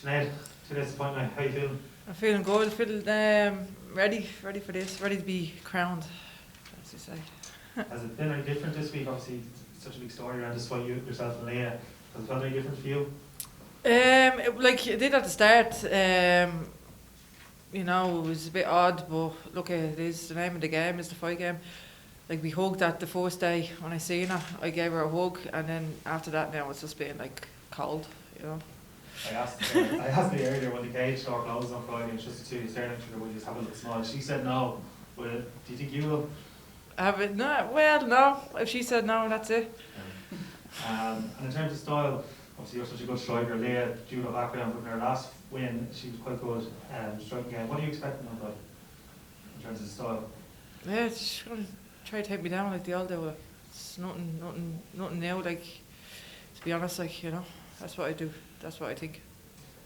Sinead, 2 days appointment, how you feeling? I'm feeling good, feeling ready for this, ready to be crowned, as you say. Has it been any different this week? Obviously, it's such a big story around this fight, yourself and Leah. Has it felt any different for you? Like it did at the start. You know, it was a bit odd, but look, it is the name of the game, is the fight game. Like we hugged that the first day when I seen her, I gave her a hug, and then after that now it's just been like cold, you know. I asked me earlier when the cage door closed on Friday, and just the two staring at each other, would you just have a little smile? She said no, but do you think you will? Have it? No, well, no. If she said no, that's it. And in terms of style, obviously you're such a good striker. Leah, judo background, but in her last win, she was quite good striking game. What are you expecting of her in terms of the style? Yeah, she's gonna try to take me down like the old day. It's nothing new. Like, to be honest, like, you know, that's what I do. That's what I think.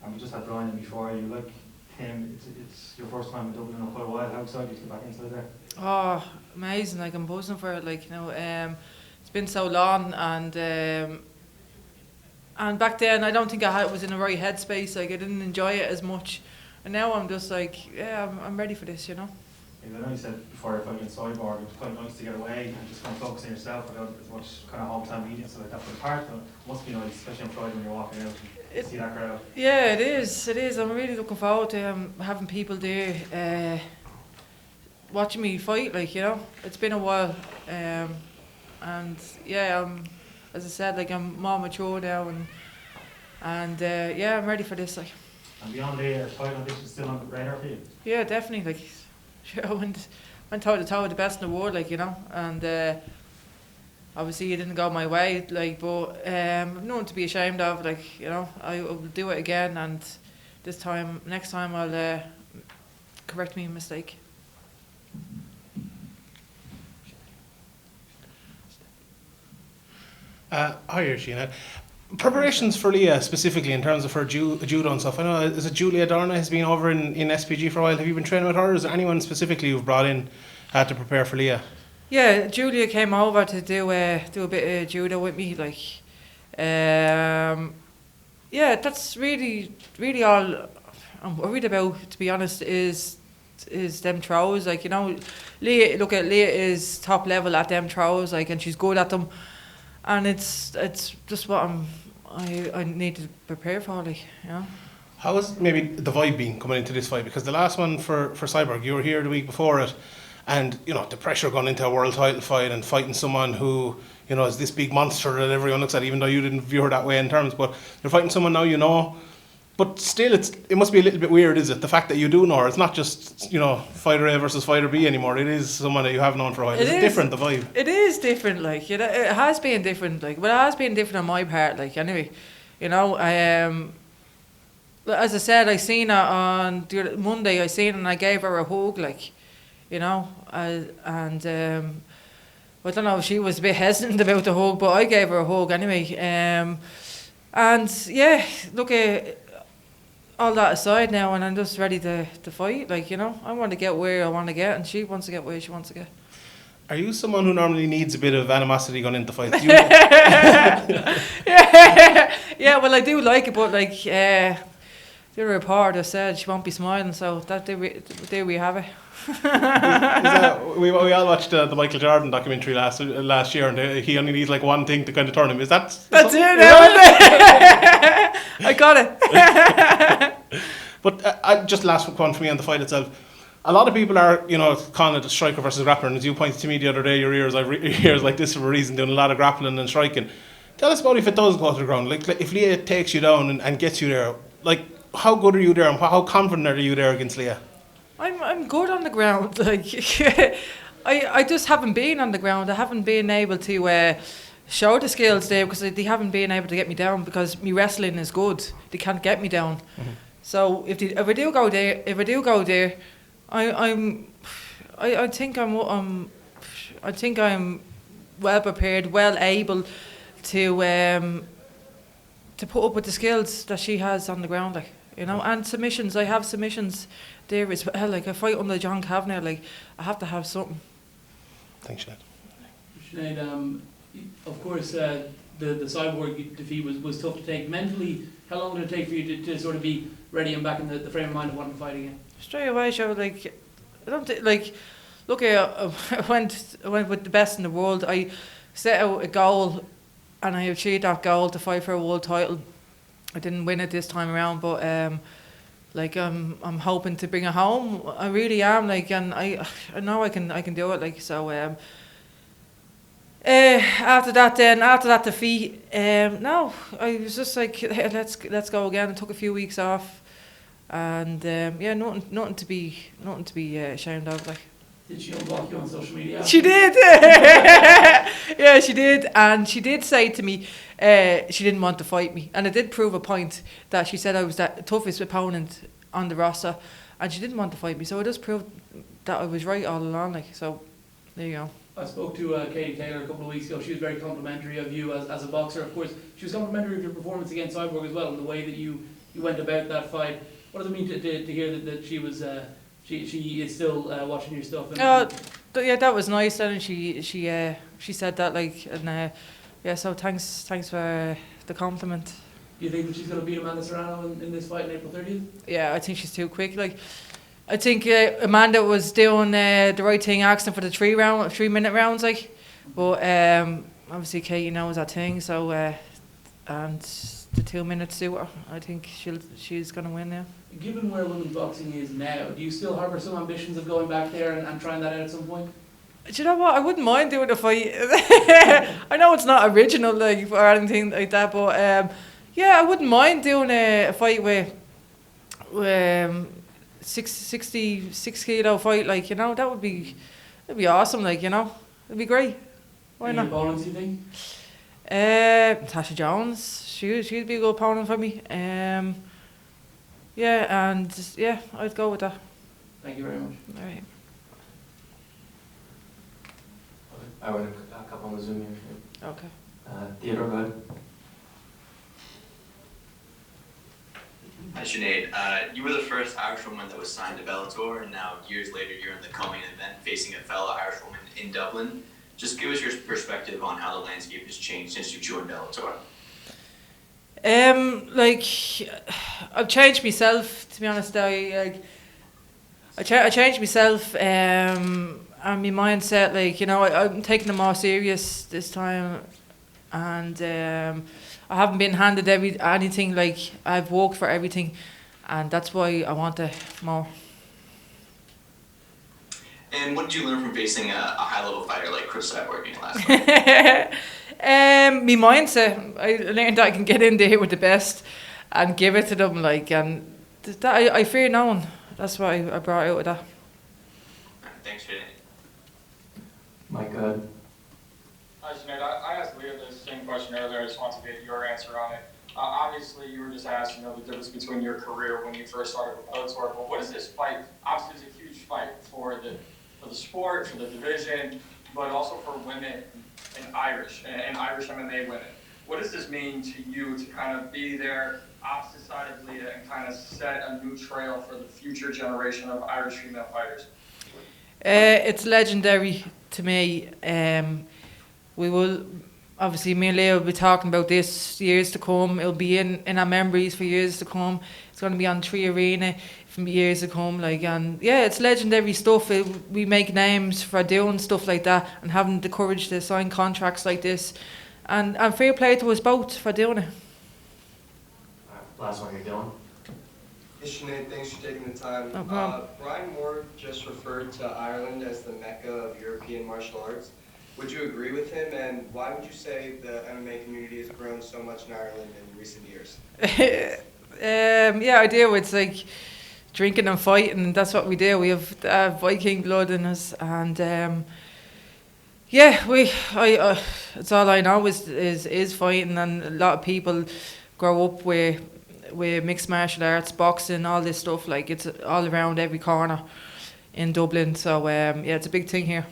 And we just had Brian in before. You like him? It's your first time in Dublin in quite a while. How excited are you to get back inside there? Oh, amazing! Like I'm buzzing for it. Like, you know, it's been so long, and back then I don't think was in the right headspace. Like I didn't enjoy it as much, and now I'm just like, yeah, I'm ready for this. You know. I know you said before you're fighting Cyborg, it was quite nice to get away and just kind of focus on yourself without as much kind of home time media and stuff like that. But apart from it, must be nice, especially on Friday when you're walking out and see that crowd. Yeah, it is. It is. I'm really looking forward to having people there watching me fight. Like, you know, it's been a while, and yeah, as I said, like I'm more mature now, and yeah, I'm ready for this. Like, and beyond the title ambition, still on the radar for you? Yeah, definitely. Like, sure, I went toe to toe with the best in the world, like, you know, and obviously it didn't go my way, like, but nothing to be ashamed of, like, you know. I will do it again, and next time I'll correct my mistake. Hi, Sinead. Preparations for Leah, specifically in terms of her judo and stuff. I know, is it Julia Dorna has been over in SPG for a while. Have you been training with her, or is there anyone specifically you've brought in to prepare for Leah? Yeah, Julia came over to do a bit of judo with me. Like, yeah, that's really all I'm worried about, to be honest, is them throws. Like, you know, Leah is top level at them throws, like, and she's good at them. And it's just what I need to prepare for, like, you know. How has maybe the vibe been coming into this fight? Because the last one for Cyborg, you were here the week before it, and you know the pressure going into a world title fight and fighting someone who, you know, is this big monster that everyone looks at, even though you didn't view her that way in terms. But you're fighting someone now, you know. But still, it must be a little bit weird, is it? The fact that you do know her, it's not just, you know, fighter A versus fighter B anymore. It is someone that you have known for a while. Is it different, the vibe? It is different, like, you know, it has been different, like, but it has been different on my part, like, anyway, you know. As I said, I seen her on Monday. I seen her and I gave her a hug, like, you know, and I don't know if she was a bit hesitant about the hug, but I gave her a hug anyway. And yeah, look, all that aside now, and I'm just ready to fight. Like, you know, I want to get where I want to get, and she wants to get where she wants to get. Are you someone who normally needs a bit of animosity going into fights? Yeah, well, I do like it, but like the reporter said she won't be smiling, so there we have it. We all watched the Michael Jordan documentary last year, and he only needs like one thing to kind of turn him. That's it. I got it. But just last one for me on the fight itself. A lot of people are, you know, calling it a striker versus grappler, and as you pointed to me the other day, your ears like this for a reason, doing a lot of grappling and striking. Tell us about if it does go to the ground. Like if Leah takes you down and gets you there, like how good are you there, and how confident are you there against Leah? I'm good on the ground. Like, I just haven't been on the ground. I haven't been able to show the skills there because they haven't been able to get me down, because my wrestling is good. They can't get me down. Mm-hmm. So if I do go there, I think I'm well prepared, well able to put up with the skills that she has on the ground, like, you know. And submissions, I have submissions there as well. Like, I fight under John Kavanagh, like, I have to have something. Thanks, Sinead. Sinead, of course, the the Cyborg defeat was tough to take. Mentally, how long did it take for you to sort of be ready and back in the frame of mind of wanting to fight again? Straight away, sure. Like, I don't like. Look, I went with the best in the world. I set out a goal, and I achieved that goal to fight for a world title. I didn't win it this time around, but like I'm hoping to bring it home. I really am. Like, and I know I can do it. Like, so. After that defeat, no, I was just like, let's go again. I took a few weeks off, and yeah, nothing to be ashamed of. Like, did she unblock you on social media? She did. Yeah, she did, and she did say to me, she didn't want to fight me, and it did prove a point that she said I was the toughest opponent on the roster, and she didn't want to fight me. So it does prove that I was right all along. Like, so there you go. I spoke to Katie Taylor a couple of weeks ago. She was very complimentary of you as a boxer. Of course, she was complimentary of your performance against Cyborg as well, and the way that you went about that fight. What does it mean to hear that she was she is still watching your stuff? Yeah, that was nice. And she said that, like, and yeah. So thanks for the compliment. Do you think that she's going to beat Amanda Serrano in this fight on April 30th? Yeah, I think she's too quick. Like, I think Amanda was doing the right thing, asking for the 3-minute rounds, like. But obviously Katie knows that thing, so and the 2 minutes suit her. I think she's gonna win now. Given where women's boxing is now, do you still harbour some ambitions of going back there and trying that out at some point? Do you know what? I wouldn't mind doing a fight. I know it's not original, like, or anything like that, but yeah, I wouldn't mind doing a fight with 66 kilo fight, like, you know, that'd be awesome, like, you know, it'd be great. Why not? Any opponents, you think? Tasha Jones, she'd be a good opponent for me. Yeah, and yeah, I'd go with that. Thank you very much. All right. I would a couple on the Zoom here. Okay. Theodore, go ahead. Hi Sinead, you were the first Irish woman that was signed to Bellator, and now years later you're in the co-main event facing a fellow Irish woman in Dublin. Just give us your perspective on how the landscape has changed since you joined Bellator. Like, I've changed myself, to be honest. I changed myself, and my mindset, like, you know, I'm taking it more serious this time, and I haven't been handed anything. Like, I've worked for everything, and that's why I want it more. And what did you learn from facing a high-level fighter like Chris Cyborg in your last fight? My mindset. I learned that I can get in there with the best and give it to them, like, and that I fear no one. That's what I brought out with that. Thanks, Sinead. Mike, go ahead. Hi, Sinead. I asked Leah the same question earlier. I just want to get your answer on it. Obviously, you were just asked, you know, the difference between your career when you first started with Bellator. But what is this fight? Obviously, it's a huge fight for the sport, for the division, but also for women and Irish MMA women. What does this mean to you to kind of be there opposite side of Leah and kind of set a new trail for the future generation of Irish female fighters? It's legendary to me. We will, obviously, me and Leah will be talking about this years to come. It'll be in our memories for years to come. It's going to be on 3 Arena from years to come. Like, and yeah, it's legendary stuff. We make names for doing stuff like that and having the courage to sign contracts like this. And fair play to us both for doing it. Last one here, Dylan. Hey Sinead, thanks for taking the time. No problem. Brian Moore just referred to Ireland as the Mecca of European martial arts. Would you agree with him, and why would you say the MMA community has grown so much in Ireland in recent years? Yeah, I do. It's like drinking and fighting. That's what we do. We have Viking blood in us, and yeah, it's all I know is fighting, and a lot of people grow up with mixed martial arts, boxing, all this stuff. Like, it's all around every corner in Dublin. So yeah, it's a big thing here.